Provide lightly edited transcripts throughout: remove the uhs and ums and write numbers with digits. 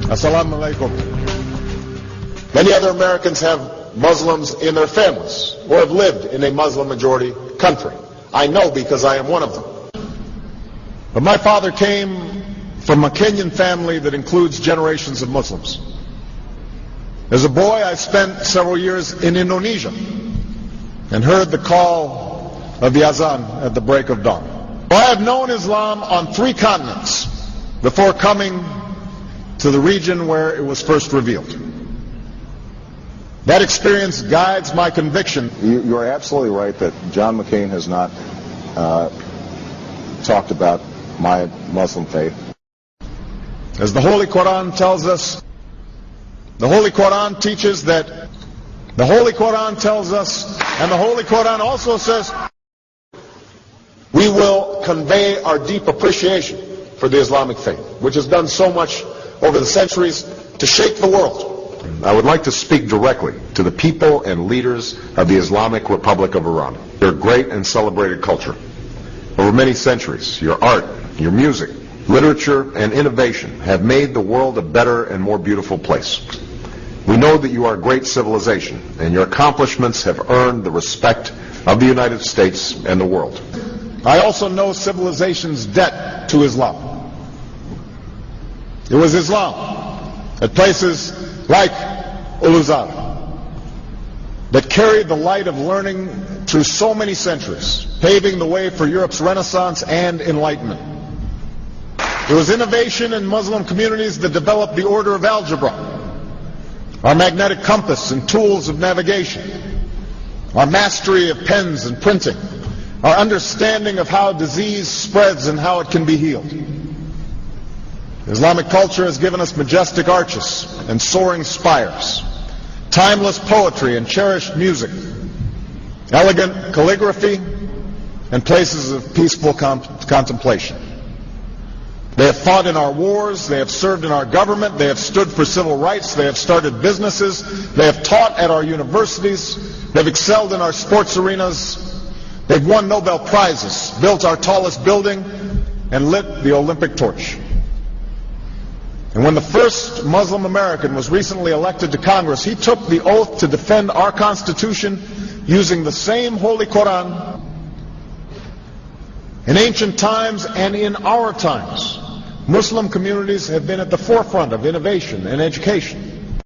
Assalamu alaikum. Many other Americans have Muslims in their families or have lived in a Muslim-majority country. I know because I am one of them. But my father came from a Kenyan family that includes generations of Muslims. As a boy, I spent several years in Indonesia and heard the call of the azan at the break of dawn. I have known Islam on 3 continents before coming to the region where it was first revealed. That experience guides my conviction. You are absolutely right that John McCain has not talked about my Muslim faith. As the Holy Quran tells us, the Holy Quran teaches that, the Holy Quran tells us, and the Holy Quran also says, we will convey our deep appreciation for the Islamic faith, which has done so much over the centuries to shape the world. I would like to speak directly to the people and leaders of the Islamic Republic of Iran. Your great and celebrated culture. Over many centuries, your art, your music, literature, and innovation have made the world a better and more beautiful place. We know that you are a great civilization, and your accomplishments have earned the respect of the United States and the world. I also know civilization's debt to Islam. It was Islam at places like Uluzar that carried the light of learning through so many centuries, paving the way for Europe's Renaissance and Enlightenment. It was innovation in Muslim communities that developed the order of algebra, our magnetic compass and tools of navigation, our mastery of pens and printing, our understanding of how disease spreads and how it can be healed. Islamic culture has given us majestic arches and soaring spires, timeless poetry and cherished music, elegant calligraphy, and places of peaceful contemplation. They have fought in our wars, they have served in our government, they have stood for civil rights, they have started businesses, they have taught at our universities, they have excelled in our sports arenas, they've won Nobel Prizes, built our tallest building, and lit the Olympic torch. And when the first Muslim American was recently elected to Congress, he took the oath to defend our Constitution using the same Holy Quran. In ancient times and in our times, Muslim communities have been at the forefront of innovation and education.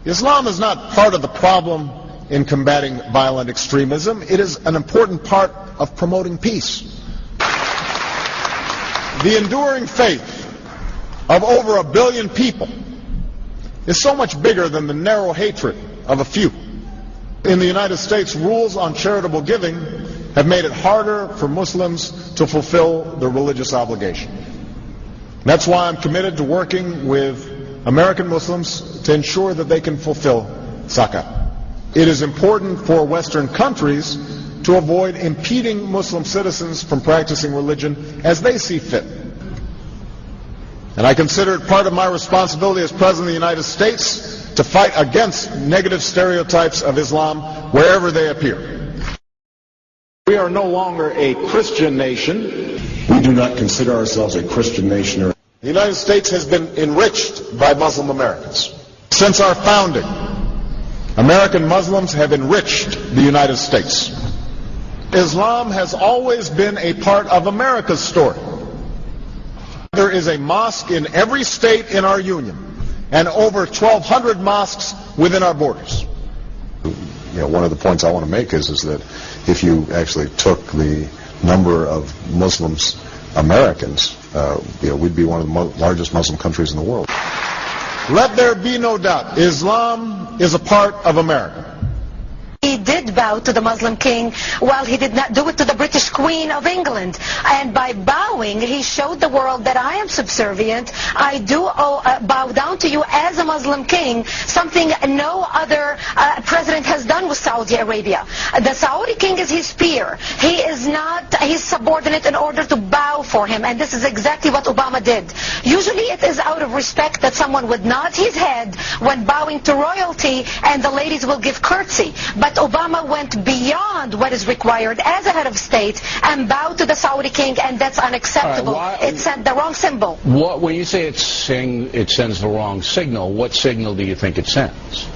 Islam is not part of the problem in combating violent extremism. It is an important part of promoting peace. The enduring faith of over 1 billion people is so much bigger than the narrow hatred of a few. In the United States, rules on charitable giving have made it harder for Muslims to fulfill their religious obligation. That's why I'm committed to working with American Muslims to ensure that they can fulfill zakat. It is important for Western countries to avoid impeding Muslim citizens from practicing religion as they see fit. And I consider it part of my responsibility as President of the United States to fight against negative stereotypes of Islam wherever they appear. We are no longer a Christian nation. We do not consider ourselves a Christian nation. The United States has been enriched by Muslim Americans. Since our founding, American Muslims have enriched the United States. Islam has always been a part of America's story. There is a mosque in every state in our union, and over 1,200 mosques within our borders. One of the points I want to make is that if you actually took the number of Muslims Americans, we'd be one of the largest Muslim countries in the world. Let there be no doubt, Islam is a part of America. He did bow to the Muslim king, while he did not do it to the British Queen of England. And by bowing, he showed the world that I am subservient. I do bow down to you as a Muslim king, something no other president has done with Saudi Arabia. The Saudi king is his peer. He is not his subordinate in order to bow for him. And this is exactly what Obama did. Usually it is out of respect that someone would nod his head when bowing to royalty, and the ladies will give curtsy. But that Obama went beyond what is required as a head of state and bowed to the Saudi king, and that's unacceptable. It sent the wrong symbol. When you say it sends the wrong signal, what signal do you think it sends?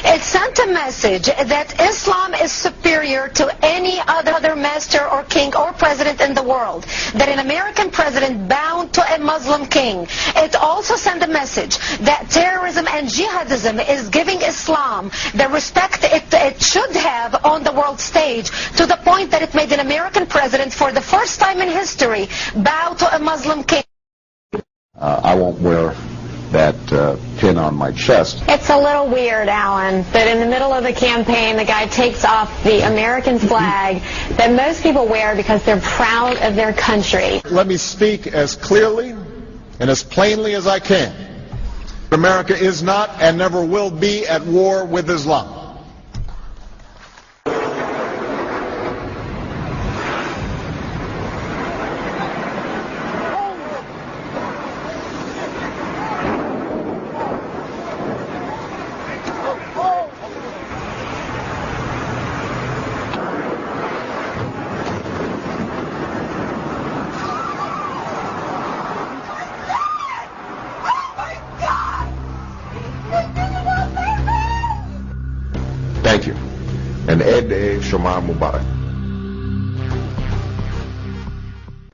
It sent a message that Islam is superior to any other master or king or president in the world, that an American president bound to a Muslim king. It also sent a message that terrorism and jihadism is giving Islam the respect it should have on the world stage, to the point that it made an American president, for the first time in history, bow to a Muslim king. I won't wear that pin on my chest. It's a little weird, Alan, that in the middle of the campaign, the guy takes off the American flag that most people wear because they're proud of their country. Let me speak as clearly and as plainly as I can. America is not and never will be at war with Islam. Thank you. And Ed Shomar Mubarak.